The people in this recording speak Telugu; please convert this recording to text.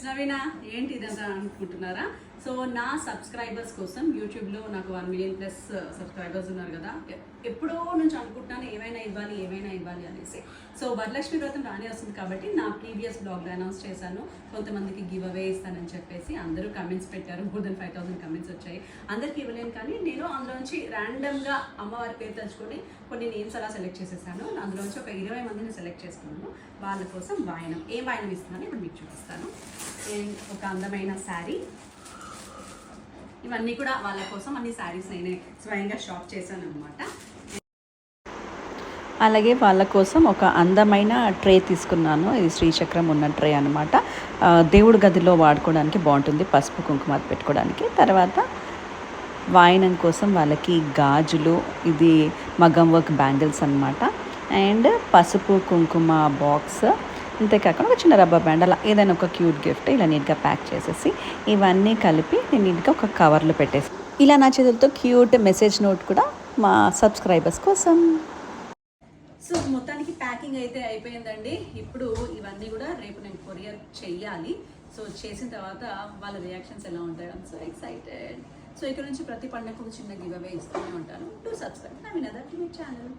నవీనా ఏంటి ఇదంతా అనుకుంటున్నారా? సో నా సబ్స్క్రైబర్స్ కోసం యూట్యూబ్లో నాకు 1 మిలియన్ ప్లస్ సబ్స్క్రైబర్స్ ఉన్నారు కదా, ఎప్పుడో నుంచి అనుకుంటున్నాను ఏమైనా ఇవ్వాలి అనేసి. సో వరలక్ష్మి వ్రతం రానే వస్తుంది కాబట్టి నా ప్రీవియస్ బ్లాగ్లో అనౌన్స్ చేశాను, కొంతమందికి గివ్ అవే ఇస్తానని చెప్పేసి. అందరూ కమెంట్స్ పెట్టారు, more than 5,000 కమెంట్స్ వచ్చాయి. అందరికీ ఇవ్వలేను కానీ నేను అందులోంచి ర్యాండమ్గా అమ్మవారి పేరు తలుచుకొని కొన్ని నేమ్స్ అలా సెలెక్ట్ చేసేసాను. అందులోంచి ఒక 20 మందిని సెలెక్ట్ చేసుకున్నాను. వాళ్ళ కోసం వాయనం, ఏ వాయనం ఇస్తున్నాను ఇప్పుడు మీకు చూపిస్తాను. ఒక అందమైన శారీ, ఇవన్నీ కూడా వాళ్ళ కోసం అన్ని శారీస్ నేనే స్వయంగా షాప్ చేశాను అనమాట. అలాగే వాళ్ళ కోసం ఒక అందమైన ట్రే తీసుకున్నాను. ఇది శ్రీచక్రం ఉన్న ట్రే అనమాట. దేవుడి గదిలో వాడుకోవడానికి బాగుంటుంది, పసుపు కుంకుమ పెట్టుకోవడానికి. తర్వాత వాయనం కోసం వాళ్ళకి గాజులు, ఇది మగ్గం వర్క్ బ్యాంగిల్స్ అనమాట. అండ్ పసుపు కుంకుమ బాక్స్, అంతేకాకుండా ఒక చిన్న రబ్బర్ బ్యాండ్, అలా ఏదైనా ఒక క్యూట్ గిఫ్ట్ ఇలా నీట్గా ప్యాక్ చేసేసి ఇవన్నీ కలిపి నేను నీట్గా ఒక కవర్లో పెట్టేసి, ఇలా నా చేతులతో క్యూట్ మెసేజ్ నోట్ కూడా మా సబ్స్క్రైబర్స్ కోసం. సో మొత్తానికి ప్యాకింగ్ అయితే అయిపోయిందండి. ఇప్పుడు ఇవన్నీ కూడా రేపు నేను కొరియర్ చెయ్యాలి. సో చేసిన తర్వాత వాళ్ళ రియాక్షన్స్ ఎలా ఉంటాయి, ఐమ్ సో ఎక్సైటెడ్. సో ఇక్కడ నుంచి ప్రతి పండుగకు చిన్న గివ్ అవే ఇస్తూనే ఉంటాను. టు సబ్స్క్రైబ్ నవీనా దట్ ఛానల్.